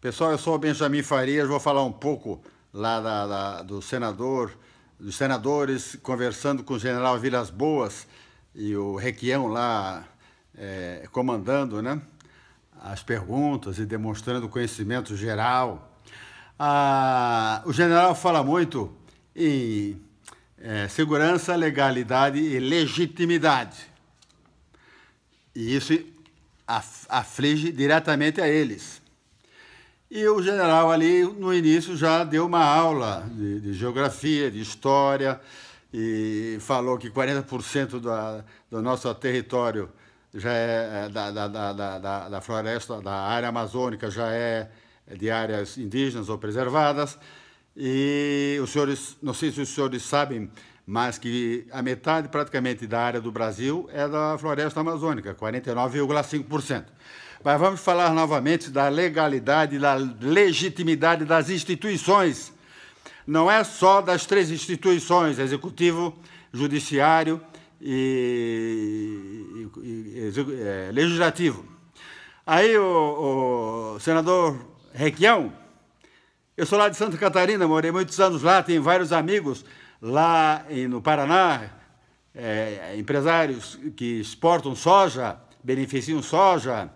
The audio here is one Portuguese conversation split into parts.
Pessoal, eu sou o Benjamin Farias, vou falar um pouco lá dos senadores conversando com o general Vilas Boas e o Requião lá comandando, né, as perguntas e demonstrando conhecimento geral. O general fala muito em segurança, legalidade e legitimidade. E isso aflige diretamente a eles. E o general ali, no início, já deu uma aula de geografia, de história, e falou que 40% do nosso território já é da floresta, da área amazônica, já é de áreas indígenas ou preservadas. E os senhores, não sei se os senhores sabem, mas que a metade praticamente da área do Brasil é da floresta amazônica, 49,5%. Mas vamos falar novamente da legalidade e da legitimidade das instituições. Não é só das três instituições, executivo, judiciário e legislativo. Aí o senador Requião, eu sou lá de Santa Catarina, morei muitos anos lá, tenho vários amigos lá no Paraná, empresários que exportam soja, beneficiam soja.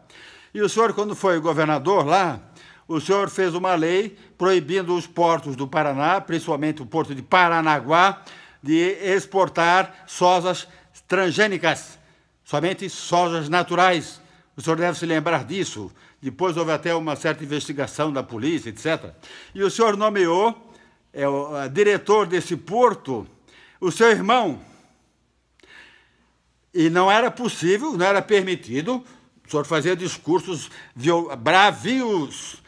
E o senhor, quando foi governador lá, o senhor fez uma lei proibindo os portos do Paraná, principalmente o porto de Paranaguá, de exportar sojas transgênicas, somente sojas naturais. O senhor deve se lembrar disso. Depois houve até uma certa investigação da polícia, etc. E o senhor nomeou o diretor desse porto, o seu irmão. E não era possível, não era permitido. O senhor fazia discursos bravios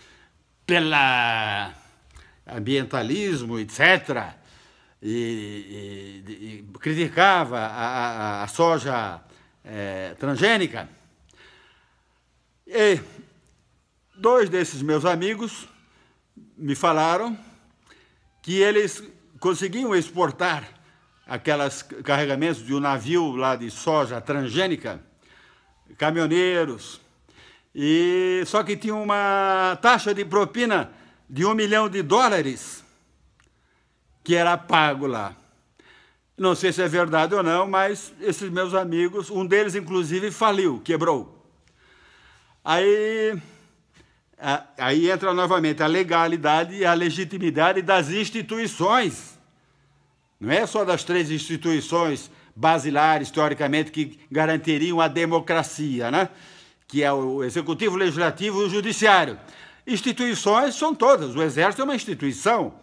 pela ambientalismo, etc., e criticava a soja transgênica. E dois desses meus amigos me falaram que eles conseguiam exportar aqueles carregamentos de um navio lá de soja transgênica, caminhoneiros, e só que tinha uma taxa de propina de $1 milhão que era pago lá. Não sei se é verdade ou não, mas esses meus amigos, um deles inclusive faliu, quebrou. Aí entra novamente a legalidade e a legitimidade das instituições. Não é só das três instituições basilares, teoricamente, que garantiriam a democracia, né? Que é o Executivo, o Legislativo e o Judiciário. Instituições são todas. O Exército é uma instituição,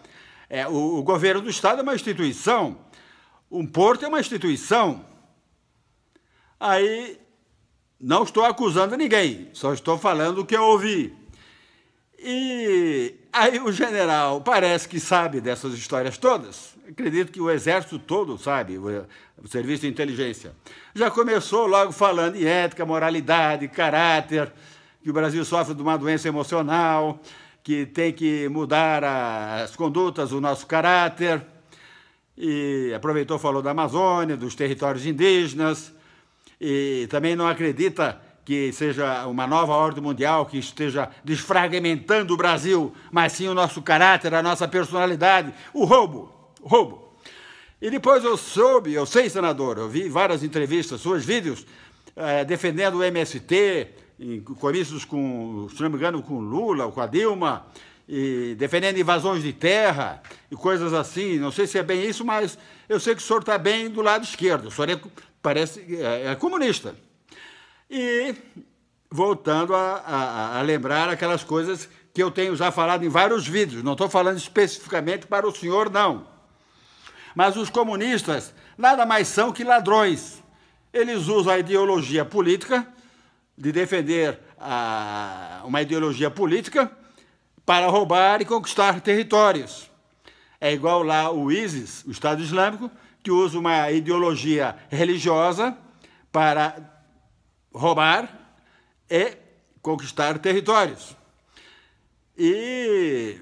o governo do Estado é uma instituição, um porto é uma instituição. Aí, não estou acusando ninguém, só estou falando o que eu ouvi. E aí o general parece que sabe dessas histórias todas. Acredito que o Exército todo sabe, o Serviço de Inteligência. Já começou logo falando em ética, moralidade, caráter, que o Brasil sofre de uma doença emocional, que tem que mudar as condutas, o nosso caráter. E aproveitou, falou da Amazônia, dos territórios indígenas, e também não acredita que seja uma nova ordem mundial que esteja desfragmentando o Brasil, mas sim o nosso caráter, a nossa personalidade, o roubo. E depois eu sei, senador, eu vi várias entrevistas, seus vídeos, defendendo o MST, em comícios com, se não me engano, com Lula, com a Dilma, e defendendo invasões de terra e coisas assim. Não sei se é bem isso, mas eu sei que o senhor está bem do lado esquerdo, o senhor parece comunista. E voltando a lembrar aquelas coisas que eu tenho já falado em vários vídeos, não estou falando especificamente para o senhor, não. Mas os comunistas nada mais são que ladrões. Eles usam a ideologia política, de defender uma ideologia política, para roubar e conquistar territórios. É igual lá o ISIS, o Estado Islâmico, que usa uma ideologia religiosa para roubar e conquistar territórios. E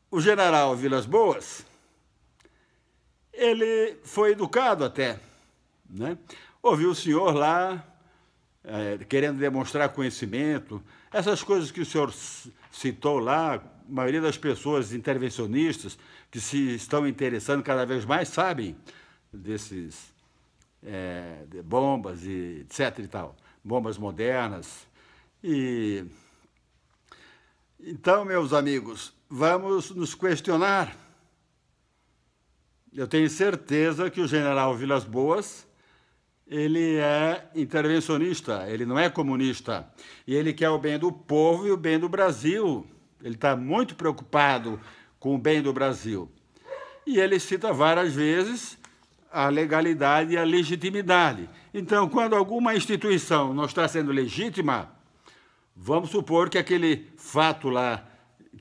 o general Vilas Boas, ele foi educado até, né? Ouviu o senhor lá querendo demonstrar conhecimento, essas coisas que o senhor citou lá, a maioria das pessoas intervencionistas que se estão interessando cada vez mais sabem desses de bombas e etc e tal, bombas modernas. E então, meus amigos, vamos nos questionar. Eu tenho certeza que o general Vilas Boas, ele é intervencionista, ele não é comunista. E ele quer o bem do povo e o bem do Brasil. Ele está muito preocupado com o bem do Brasil. E ele cita várias vezes a legalidade e a legitimidade. Então, quando alguma instituição não está sendo legítima, vamos supor que aquele fato lá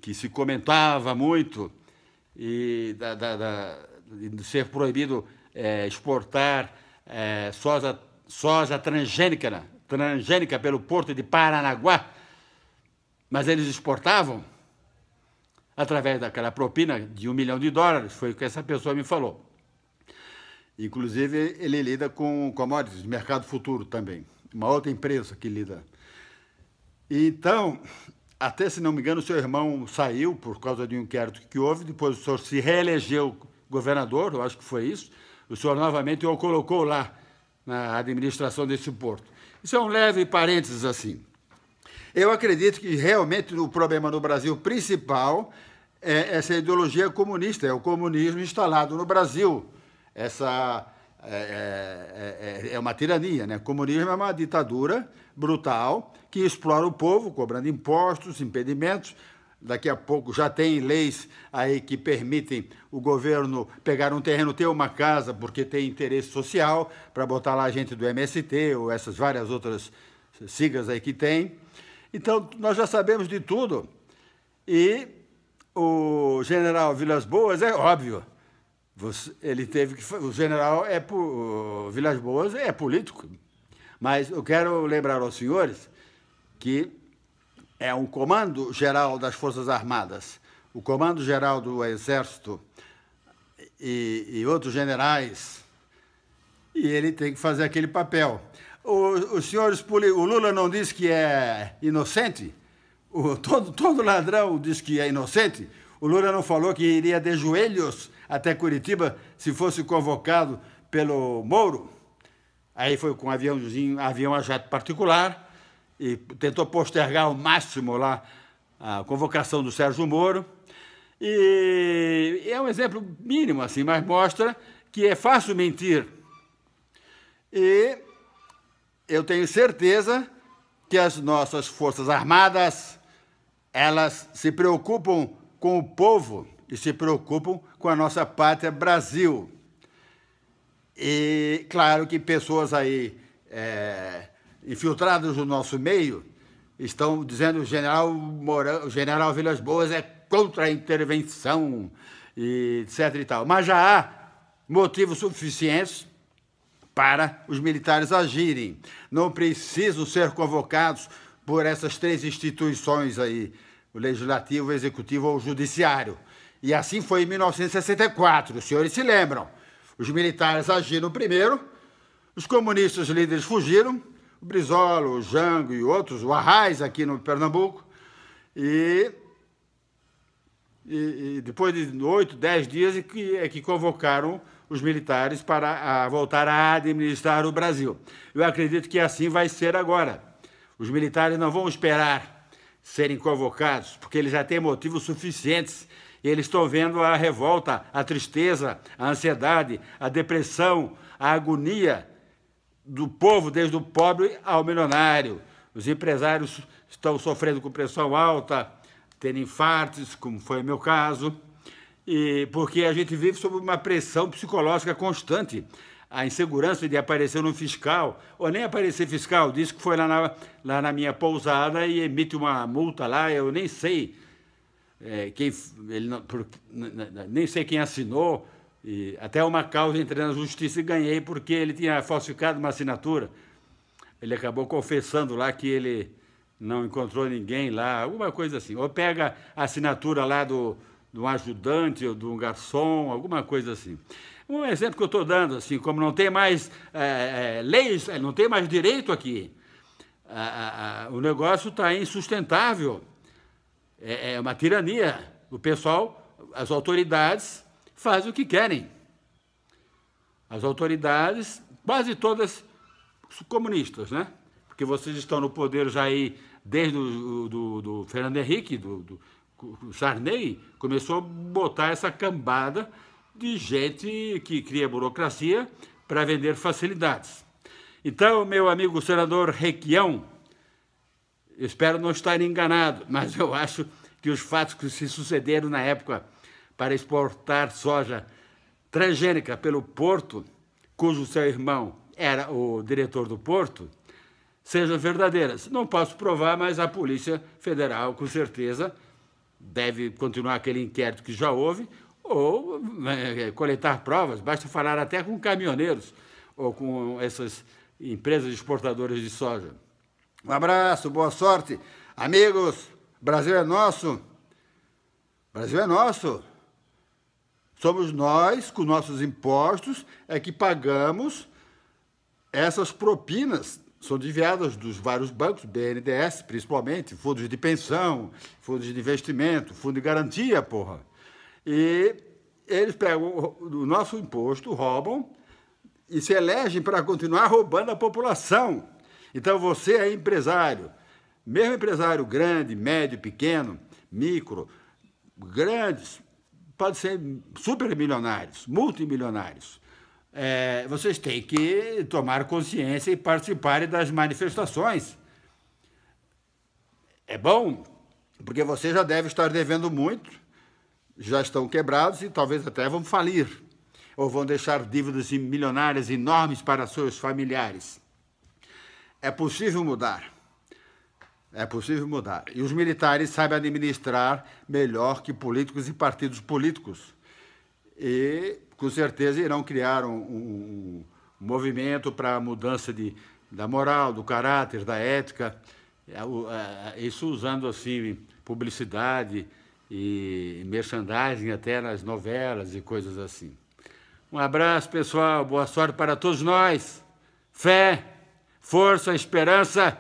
que se comentava muito e de ser proibido exportar soja transgênica pelo porto de Paranaguá, mas eles exportavam através daquela propina de $1 milhão, foi o que essa pessoa me falou. Inclusive, ele lida com commodities, mercado futuro também, uma outra empresa que lida. Então, até se não me engano, seu irmão saiu por causa de um inquérito que houve, depois o senhor se reelegeu governador, eu acho que foi isso, o senhor novamente o colocou lá na administração desse porto. Isso é um leve parênteses assim. Eu acredito que realmente o problema no Brasil principal é essa ideologia comunista, é o comunismo instalado no Brasil. Essa é uma tirania, né? O comunismo é uma ditadura brutal que explora o povo, cobrando impostos, impedimentos. Daqui a pouco já tem leis aí que permitem o governo pegar um terreno, ter uma casa, porque tem interesse social, para botar lá gente do MST ou essas várias outras siglas aí que tem. Então, nós já sabemos de tudo. E o general Vilas Boas, é óbvio, ele teve que... O general Vilas Boas é político, mas eu quero lembrar aos senhores que é um comando geral das Forças Armadas, o comando geral do Exército e outros generais, e ele tem que fazer aquele papel. Os senhores, o Lula não diz que é inocente? Todo ladrão diz que é inocente? O Lula não falou que iria de joelhos até Curitiba se fosse convocado pelo Moro? Aí foi com um avião a jato particular, e tentou postergar ao máximo lá a convocação do Sérgio Moro. E é um exemplo mínimo, assim, mas mostra que é fácil mentir. E eu tenho certeza que as nossas Forças Armadas, elas se preocupam com o povo e se preocupam com a nossa pátria Brasil. E claro que pessoas aí infiltrados no nosso meio estão dizendo que o general Vilas Boas é contra a intervenção, e etc. e tal. Mas já há motivos suficientes para os militares agirem. Não precisam ser convocados por essas três instituições aí, o Legislativo, o Executivo ou o Judiciário. E assim foi em 1964, os senhores se lembram. Os militares agiram primeiro, os comunistas líderes fugiram, o Brizola, o Jango e outros, o Arraes aqui no Pernambuco, e depois de 8, 10 dias é que convocaram os militares para voltar a administrar o Brasil. Eu acredito que assim vai ser agora. Os militares não vão esperar serem convocados, porque eles já têm motivos suficientes. E eles estão vendo a revolta, a tristeza, a ansiedade, a depressão, a agonia do povo, desde o pobre ao milionário. Os empresários estão sofrendo com pressão alta, tendo infartos, como foi o meu caso, e porque a gente vive sob uma pressão psicológica constante. A insegurança de aparecer um fiscal, ou nem aparecer fiscal, disse que foi lá na minha pousada e emite uma multa lá, eu nem sei nem sei quem assinou, e até uma causa entrei na justiça e ganhei porque ele tinha falsificado uma assinatura. Ele acabou confessando lá que ele não encontrou ninguém lá, alguma coisa assim. Ou pega a assinatura lá do ajudante ou de um garçom, alguma coisa assim. Um exemplo que eu estou dando, assim, como não tem mais leis, não tem mais direito aqui, o negócio está insustentável. É uma tirania. O pessoal, as autoridades, fazem o que querem. As autoridades, quase todas comunistas, né? Porque vocês estão no poder já aí desde do Fernando Henrique, do Sarney, começou a botar essa cambada de gente que cria burocracia para vender facilidades. Então, meu amigo senador Requião, espero não estar enganado, mas eu acho que os fatos que se sucederam na época para exportar soja transgênica pelo porto, cujo seu irmão era o diretor do porto, sejam verdadeiras. Não posso provar, mas a Polícia Federal, com certeza, deve continuar aquele inquérito que já houve, ou coletar provas, basta falar até com caminhoneiros ou com essas empresas exportadoras de soja. Um abraço, boa sorte. Amigos, Brasil é nosso. Brasil é nosso. Somos nós, com nossos impostos, é que pagamos essas propinas. São desviadas dos vários bancos, BNDES principalmente, fundos de pensão, fundos de investimento, fundo de garantia, porra. E eles pegam o nosso imposto, roubam e se elegem para continuar roubando a população. Então você é empresário, mesmo empresário grande, médio, pequeno, micro, grandes, pode ser supermilionários, multimilionários. Vocês têm que tomar consciência e participarem das manifestações. É bom, porque você já deve estar devendo muito, já estão quebrados e talvez até vão falir, ou vão deixar dívidas milionárias enormes para seus familiares. É possível mudar. É possível mudar. E os militares sabem administrar melhor que políticos e partidos políticos. E, com certeza, irão criar um movimento para a mudança da moral, do caráter, da ética. Isso usando, assim, publicidade e merchandising até nas novelas e coisas assim. Um abraço, pessoal. Boa sorte para todos nós. Fé, força, esperança.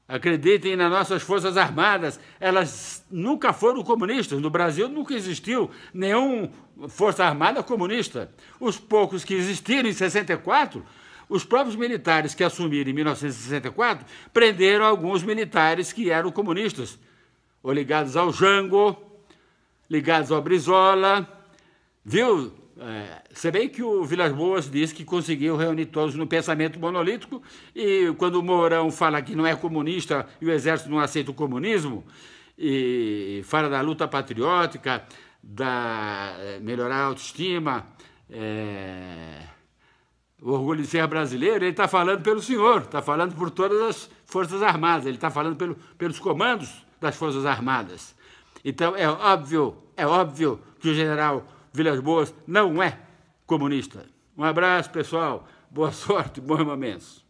Acreditem nas nossas Forças Armadas. Elas nunca foram comunistas. No Brasil nunca existiu nenhuma Força Armada comunista. Os poucos que existiram em 64, os próprios militares que assumiram em 1964 prenderam alguns militares que eram comunistas, ou ligados ao Jango, ligados ao Brizola, viu? Se bem que o Vilas Boas disse que conseguiu reunir todos no pensamento monolítico, e quando o Mourão fala que não é comunista e o Exército não aceita o comunismo, e fala da luta patriótica, da melhorar a autoestima, o orgulho de ser brasileiro, ele está falando pelo senhor, está falando por todas as Forças Armadas, ele está falando pelos comandos das Forças Armadas. Então, é óbvio que o general Vilas Boas não é comunista. Um abraço, pessoal. Boa sorte, bons momentos.